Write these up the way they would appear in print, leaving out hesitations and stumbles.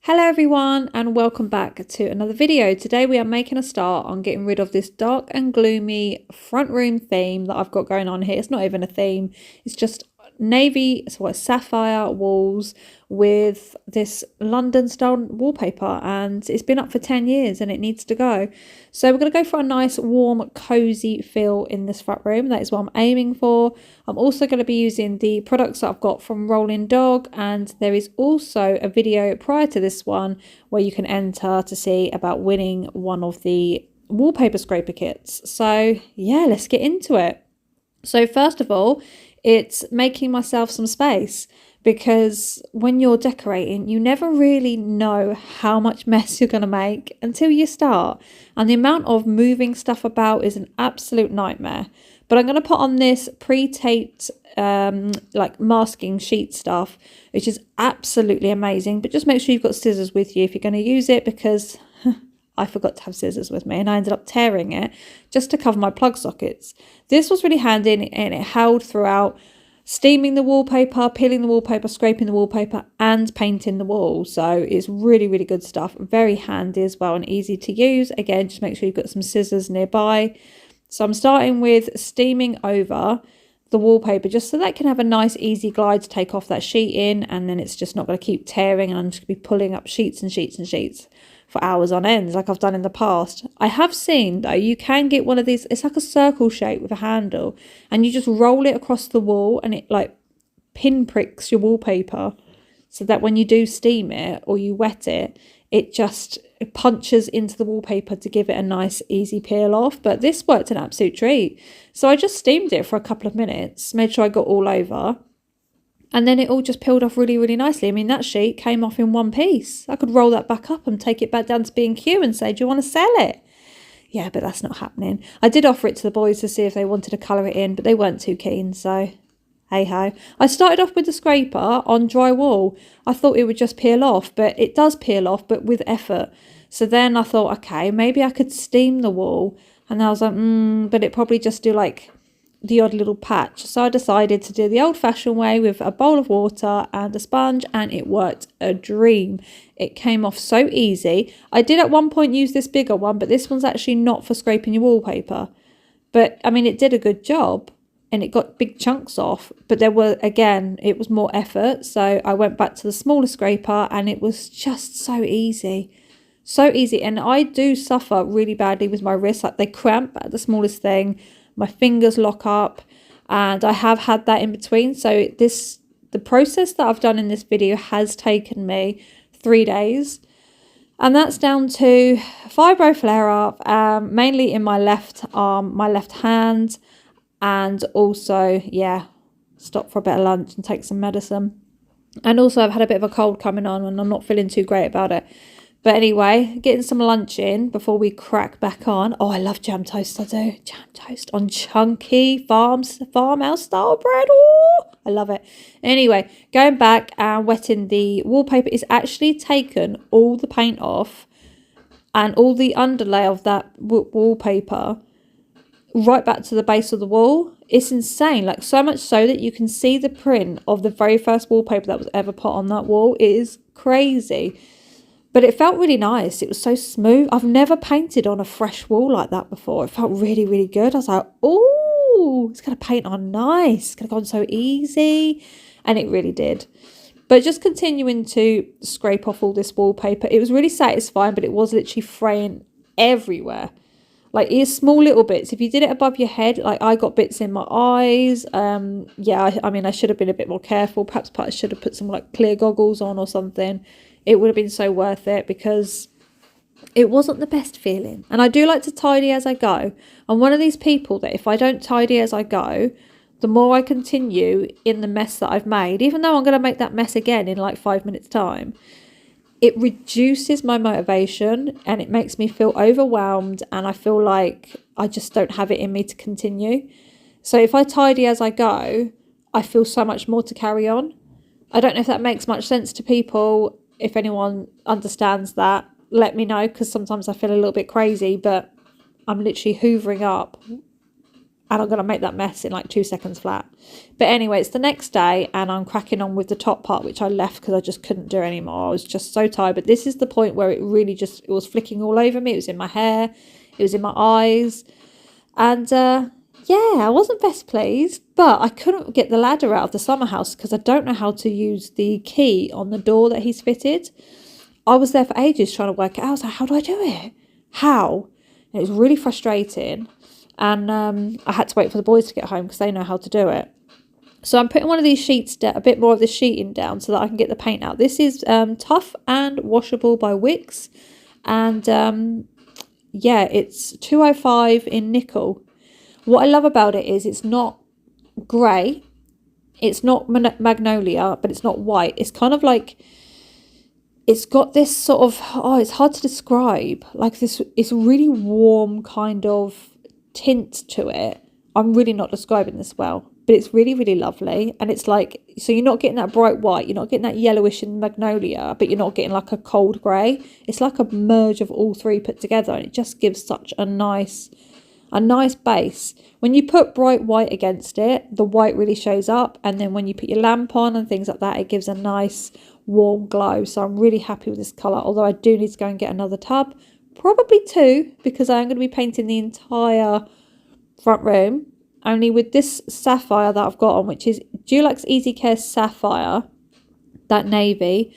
Hello everyone and welcome back to another video. Today we are making a start on getting rid of this dark and gloomy front room theme that I've got going on here. It's not even a theme, it's just navy, so it's sapphire walls with this London style wallpaper, and it's been up for 10 years and it needs to go. So we're going to go for a nice warm cozy feel in this front room. That is what I'm aiming for. I'm also going to be using the products that I've got from Rolling Dog, and there is also a video prior to this one where you can enter to see about winning one of the wallpaper scraper kits. So yeah, let's get into it. So first of all, it's making myself some space, because when you're decorating, you never really know how much mess you're going to make until you start. And the amount of moving stuff about is an absolute nightmare. But I'm going to put on this pre-taped like masking sheet stuff, which is absolutely amazing. But just make sure you've got scissors with you if you're going to use it, because I forgot to have scissors with me and I ended up tearing it just to cover my plug sockets. This was really handy and it held throughout, steaming the wallpaper, peeling the wallpaper, scraping the wallpaper and painting the wall. So it's really, really good stuff. Very handy as well and easy to use. Again, just make sure you've got some scissors nearby. So I'm starting with steaming over the wallpaper just so that can have a nice easy glide to take off that sheet in, and then it's just not going to keep tearing and I'm just going to be pulling up sheets and sheets and sheets for hours on end like I've done in the past. I have seen though you can get one of these, it's like a circle shape with a handle, and you just roll it across the wall and it like pinpricks your wallpaper so that when you do steam it or you wet it, it just punches into the wallpaper to give it a nice easy peel off. But this worked an absolute treat. So I just steamed it for a couple of minutes, made sure I got all over, and then it all just peeled off really, really nicely. I mean, that sheet came off in one piece. I could roll that back up and take it back down to B&Q and say, do you want to sell it? Yeah, but that's not happening. I did offer it to the boys to see if they wanted to colour it in, but they weren't too keen, so hey ho. I started off with the scraper on drywall. I thought it would just peel off, but it does peel off, but with effort. So then I thought, okay, maybe I could steam the wall. And I was like, but it probably just do like the odd little patch. So I decided to do the old-fashioned way with a bowl of water and a sponge, and it worked a dream. It came off so easy. I did at one point use this bigger one, but this one's actually not for scraping your wallpaper. But I mean, it did a good job and it got big chunks off, but there were, again, it was more effort. So I went back to the smaller scraper and it was just so easy. So easy. And I do suffer really badly with my wrists, like they cramp at the smallest thing. My fingers lock up, and I have had that in between. So the process that I've done in this video has taken me 3 days, and that's down to fibro flare up, mainly in my left arm, my left hand, and also, yeah, stop for a bit of lunch and take some medicine. And also I've had a bit of a cold coming on and I'm not feeling too great about it. But anyway, getting some lunch in before we crack back on. Oh, I love jam toast, I do. Jam toast on chunky farmhouse style bread. Oh, I love it. Anyway, going back and wetting the wallpaper. It's actually taken all the paint off and all the underlay of that wallpaper right back to the base of the wall. It's insane, like so much so that you can see the print of the very first wallpaper that was ever put on that wall. It is crazy. But it felt really nice. It was so smooth. I've never painted on a fresh wall like that before. It felt really, really good. I was like, oh, it's going to paint on nice. It's going to go on so easy. And it really did. But just continuing to scrape off all this wallpaper, it was really satisfying, but it was literally fraying everywhere. Like, it's small little bits. If you did it above your head, like I got bits in my eyes. Yeah, I mean, I should have been a bit more careful. Perhaps I should have put some like clear goggles on or something. It would have been so worth it, because it wasn't the best feeling. And I do like to tidy as I go. I'm one of these people that if I don't tidy as I go, the more I continue in the mess that I've made, even though I'm going to make that mess again in like 5 minutes time, it reduces my motivation and it makes me feel overwhelmed, and I feel like I just don't have it in me to continue. So if I tidy as I go, I feel so much more to carry on. I don't know if that makes much sense to people. If anyone understands that, let me know, because sometimes I feel a little bit crazy, but I'm literally hoovering up and I'm going to make that mess in like 2 seconds flat. But anyway, it's the next day and I'm cracking on with the top part, which I left because I just couldn't do anymore. I was just so tired. But this is the point where it really just, it was flicking all over me. It was in my hair. It was in my eyes. And yeah, I wasn't best pleased, but I couldn't get the ladder out of the summer house because I don't know how to use the key on the door that he's fitted. I was there for ages trying to work it out. I was like, how do I do it? How? And it was really frustrating. And I had to wait for the boys to get home because they know how to do it. So I'm putting one of these sheets down, a bit more of the sheeting down so that I can get the paint out. This is Tough and Washable by Wix. And yeah, it's 205 in nickel. What I love about it is it's not grey. It's not magnolia, but it's not white. It's kind of like, it's got this sort of, oh, it's hard to describe. Like this, it's really warm kind of tint to it. I'm really not describing this well, but it's really, really lovely. And it's like, so you're not getting that bright white, you're not getting that yellowish in magnolia, but you're not getting like a cold grey. It's like a merge of all three put together, and it just gives such a nice base. When you put bright white against it, the white really shows up, and then when you put your lamp on and things like that, it gives a nice warm glow. So I'm really happy with this colour, although I do need to go and get another tub, probably 2, because I am going to be painting the entire front room. Only with this sapphire that I've got on, which is Dulux Easy Care Sapphire, that navy,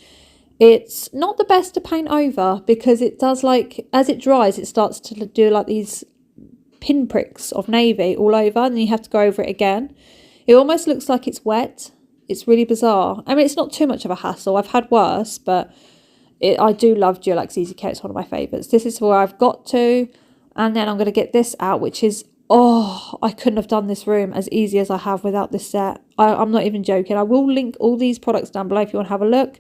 it's not the best to paint over because it does, like, as it dries, it starts to do like these pinpricks of navy all over, and then you have to go over it again. It almost looks like it's wet. It's really bizarre. I mean, it's not too much of a hassle. I've had worse, but I do love Dulux Easy Care. It's one of my favourites. This is where I've got to, and then I'm going to get this out, which is, oh, I couldn't have done this room as easy as I have without this set. I'm not even joking. I will link all these products down below if you want to have a look.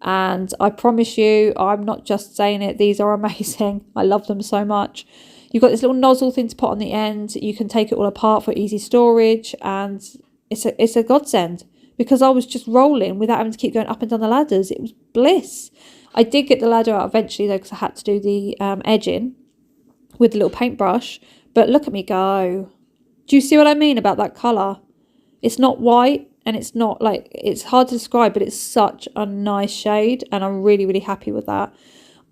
And I promise you, I'm not just saying it. These are amazing. I love them so much. You've got this little nozzle thing to put on the end. You can take it all apart for easy storage. And it's a godsend because I was just rolling without having to keep going up and down the ladders. It was bliss. I did get the ladder out eventually though because I had to do the edging with the little paintbrush. But look at me go. Do you see what I mean about that colour? It's not white and it's not like, it's hard to describe, but it's such a nice shade and I'm really, really happy with that.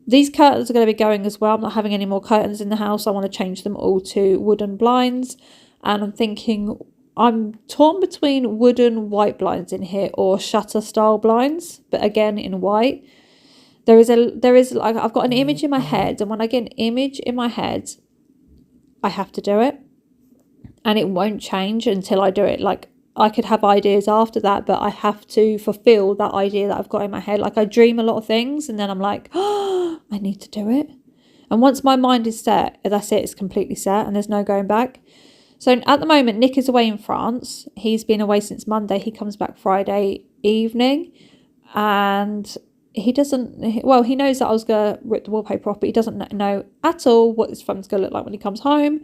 These curtains are going to be going as well. I'm not having any more curtains in the house. I want to change them all to wooden blinds. And I'm thinking, I'm torn between wooden white blinds in here or shutter style blinds, but again in white. There is like, I've got an image in my head, and when I get an image in my head, I have to do it, and it won't change until I do it. Like, I could have ideas after that, but I have to fulfill that idea that I've got in my head. Like, I dream a lot of things and then I'm like, oh, I need to do it. And once my mind is set, that's it, it's completely set and there's no going back. So at the moment, Nick is away in France. He's been away since Monday. He comes back Friday evening, and he doesn't, well, he knows that I was going to rip the wallpaper off, but he doesn't know at all what this front's going to look like when he comes home.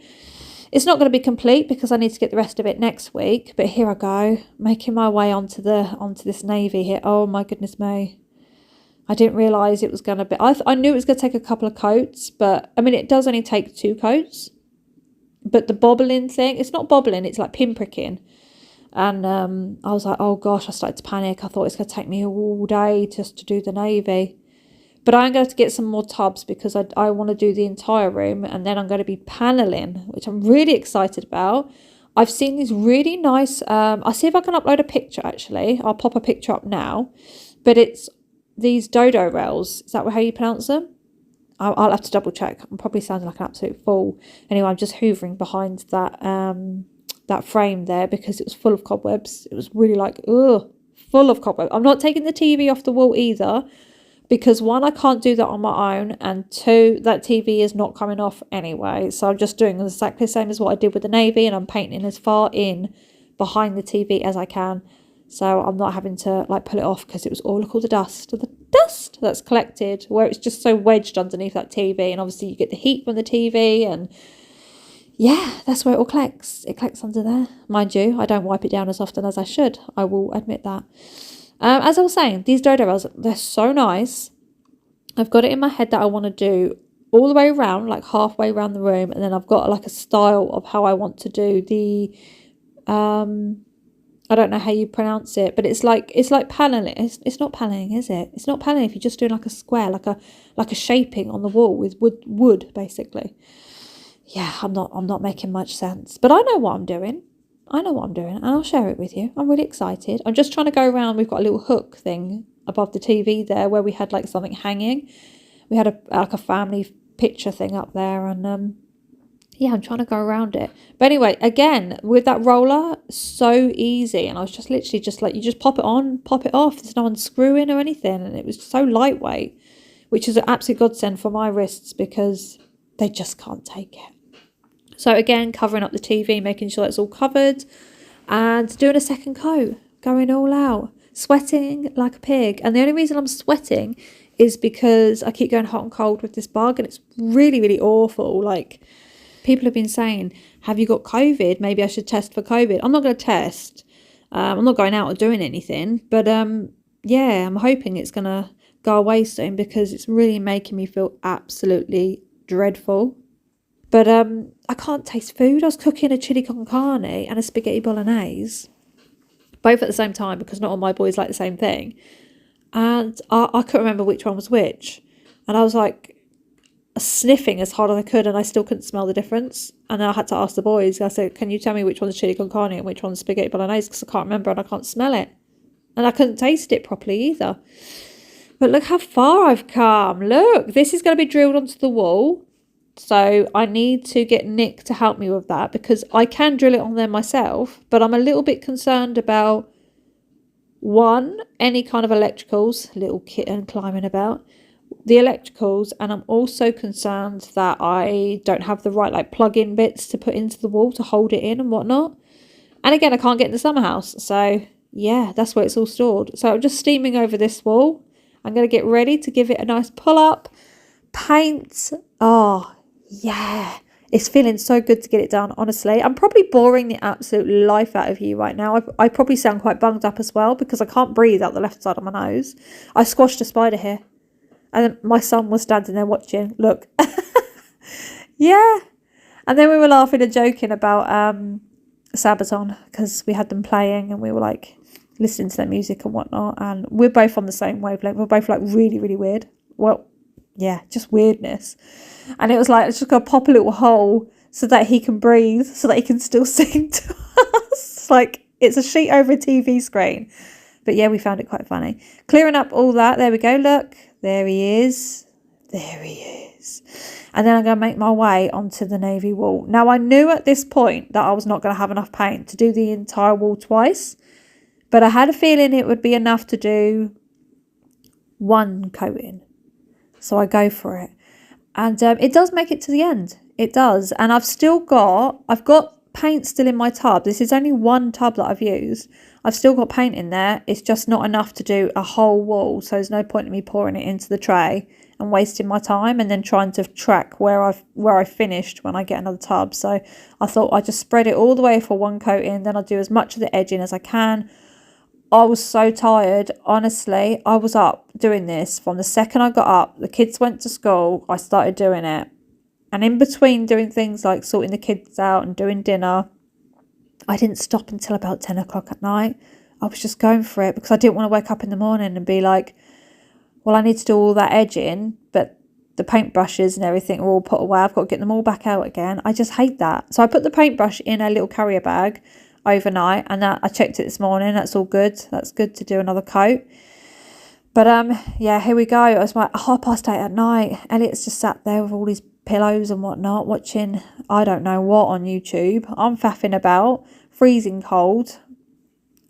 It's not going to be complete because I need to get the rest of it next week, but here I go, making my way onto this navy here. Oh my goodness me. I didn't realise it was going to be, I knew it was going to take a couple of coats, but I mean, it does only take 2 coats, but the bobbling thing, it's not bobbling, it's like pinpricking. And I was like, oh gosh, I started to panic. I thought it's going to take me all day just to do the navy. But I'm going to have to get some more tubs because I want to do the entire room. And then I'm going to be paneling, which I'm really excited about. I've seen these really nice, I'll see if I can upload a picture actually. I'll pop a picture up now. But it's these dodo rails. Is that how you pronounce them? I'll have to double check. I'm probably sounding like an absolute fool. Anyway, I'm just hoovering behind that frame there because it was full of cobwebs. It was really like, ugh, full of cobwebs. I'm not taking the TV off the wall either because 1, I can't do that on my own, and 2, that TV is not coming off anyway. So I'm just doing exactly the same as what I did with the navy, and I'm painting as far in behind the TV as I can. So I'm not having to like pull it off because it was all, look, all the dust that's collected where it's just so wedged underneath that TV, and obviously you get the heat from the TV, and yeah, that's where it all collects. It collects under there. Mind you, I don't wipe it down as often as I should. I will admit that. As I was saying, these dodo rails, they're so nice. I've got it in my head that I want to do all the way around, like halfway around the room, and then I've got like a style of how I want to do the I don't know how you pronounce it, but it's like paneling. It's not paneling, is it? It's not paneling if you're just doing like a square, like a shaping on the wall with wood basically. Yeah, I'm not making much sense, but I know what I'm doing. I know what I'm doing, and I'll share it with you. I'm really excited. I'm just trying to go around. We've got a little hook thing above the TV there where we had like something hanging. We had a family picture thing up there, and yeah, I'm trying to go around it. But anyway, again, with that roller, so easy. And I was just literally just like, you just pop it on, pop it off. There's no unscrewing or anything. And it was so lightweight, which is an absolute godsend for my wrists because they just can't take it. So again, covering up the TV, making sure it's all covered and doing a second coat, going all out, sweating like a pig. And the only reason I'm sweating is because I keep going hot and cold with this bug, and it's really, really awful. Like, people have been saying, have you got COVID? Maybe I should test for COVID. I'm not going to test. I'm not going out or doing anything. But yeah, I'm hoping it's going to go away soon because it's really making me feel absolutely dreadful. But I can't taste food. I was cooking a chili con carne and a spaghetti bolognese, both at the same time because not all my boys like the same thing. And I couldn't remember which one was which. And I was like, sniffing as hard as I could, and I still couldn't smell the difference. And then I had to ask the boys. I said, can you tell me which one's chili con carne and which one's spaghetti bolognese, because I can't remember and I can't smell it, and I couldn't taste it properly either. But look how far I've come. Look, this is going to be drilled onto the wall, so I need to get Nick to help me with that because I can drill it on there myself, but I'm a little bit concerned about one, any kind of electricals, little kitten climbing about, the electricals, and I'm also concerned that I don't have the right like plug-in bits to put into the wall to hold it in and whatnot. And again, I can't get in the summer house, so yeah, that's where it's all stored. So I'm just steaming over this wall. I'm going to get ready to give it a nice pull up, paint. Oh yeah, it's feeling so good to get it done, honestly. I'm probably boring the absolute life out of you right now. I probably sound quite bunged up as well because I can't breathe out the left side of my nose. I squashed a spider here. And my son was standing there watching. Look. Yeah. And then we were laughing and joking about Sabaton because we had them playing and we were like listening to their music and whatnot. And we're both on the same wavelength. We're both like really, really weird. Well, yeah, just weirdness. And it was like, it's just going to pop a little hole so that he can breathe, so that he can still sing to us. Like, it's a sheet over a TV screen. But yeah, we found it quite funny. Clearing up all that. There we go. Look. There he is. There he is. And then I'm going to make my way onto the navy wall. Now, I knew at this point that I was not going to have enough paint to do the entire wall twice. But I had a feeling it would be enough to do one coating. So I go for it. And it does make it to the end. It does. And I've got paint still in my tub. This is only one tub that I've used. I've still got paint in there. It's just not enough to do a whole wall. So there's no point in me pouring it into the tray and wasting my time and then trying to track where I finished when I get another tub. So I thought I'd just spread it all the way for one coating. Then I'll do as much of the edging as I can. I was so tired. Honestly, I was up doing this from the second I got up. The kids went to school. I started doing it. And in between doing things like sorting the kids out and doing dinner, I didn't stop until about 10 o'clock at night. I was just going for it because I didn't want to wake up in the morning and be like, well, I need to do all that edging, but the paintbrushes and everything are all put away. I've got to get them all back out again. I just hate that. So I put the paintbrush in a little carrier bag overnight, and that I checked it this morning. That's all good. That's good to do another coat. But yeah, here we go. It was like 8:30 at night. Elliot's just sat there with all his pillows and whatnot, watching I don't know what on YouTube. I'm faffing about, freezing cold,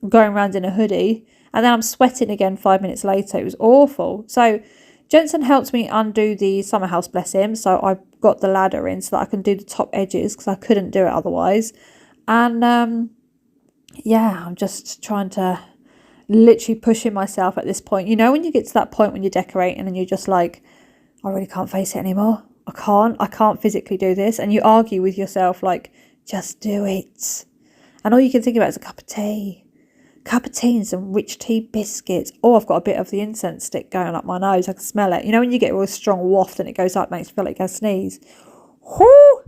going around in a hoodie, and then I'm sweating again 5 minutes later. It was awful. So Jensen helped me undo the summer house, bless him. So I got the ladder in so that I can do the top edges because I couldn't do it otherwise. And yeah, I'm just trying to literally pushing myself at this point. You know, when you get to that point when you're decorating and you're just like, I really can't face it anymore. I can't physically do this. And you argue with yourself like, just do it. And all you can think about is a cup of tea. cup of tea and some rich tea biscuits. Oh, I've got a bit of the incense stick going up my nose. I can smell it. You know when you get a real strong waft and it goes up, makes you feel like you can sneeze. Whoo!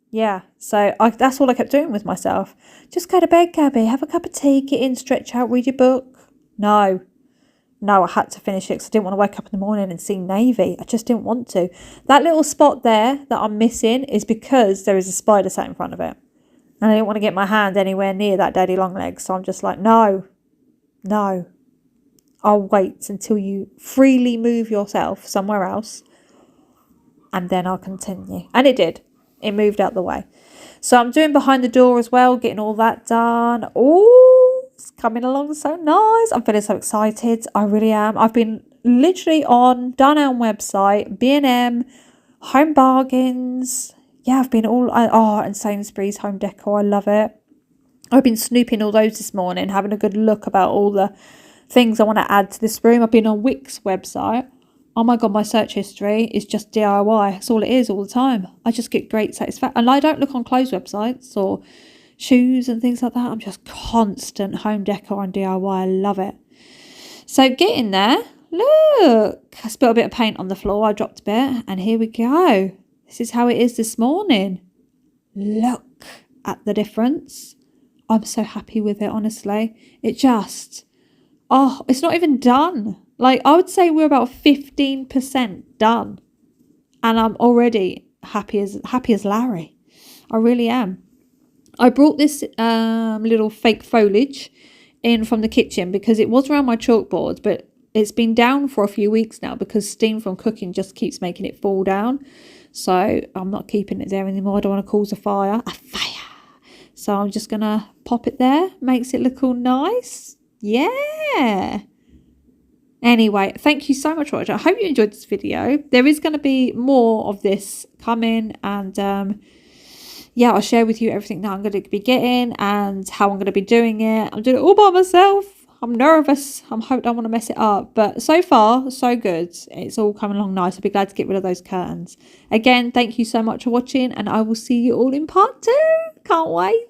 Yeah, so that's all I kept doing with myself. Just go to bed, Gabby. Have a cup of tea, get in, stretch out, read your book. No, I had to finish it because I didn't want to wake up in the morning and see navy. I just didn't want to. That little spot there that I'm missing is because there is a spider sat in front of it. And I didn't want to get my hand anywhere near that daddy long legs. So I'm just like, no. I'll wait until you freely move yourself somewhere else. And then I'll continue. And it did. It moved out the way. So I'm doing behind the door as well, getting all that done. Oh, it's coming along so nice. I'm feeling so excited. I really am. I've been literally on Dunelm website, B&M, Home Bargains. Yeah, I've been and Sainsbury's Home Decor. I love it. I've been snooping all those this morning, having a good look about all the things I want to add to this room. I've been on Wix website. Oh my God, my search history is just DIY. That's all it is all the time. I just get great satisfaction. And I don't look on clothes websites or shoes and things like that. I'm just constant home decor and DIY. I love it. So getting there. Look, I spilled a bit of paint on the floor. I dropped a bit. And here we go. This is how it is this morning. Look at the difference. I'm so happy with it, honestly. It's not even done. Like, I would say we're about 15% done. And I'm already happy as Larry. I really am. I brought this little fake foliage in from the kitchen because it was around my chalkboard, but it's been down for a few weeks now because steam from cooking just keeps making it fall down. So I'm not keeping it there anymore. I don't want to cause a fire. So I'm just going to pop it there. Makes it look all nice. Yeah. Anyway, thank you so much for watching. I hope you enjoyed this video. There is going to be more of this coming, and I'll share with you everything that I'm going to be getting and how I'm going to be doing it. I'm doing it all by myself. I'm nervous. I don't want to mess it up, but so far so good. It's all coming along nice. I'll be glad to get rid of those curtains. Again, thank you so much for watching, and I will see you all in part 2. Can't wait.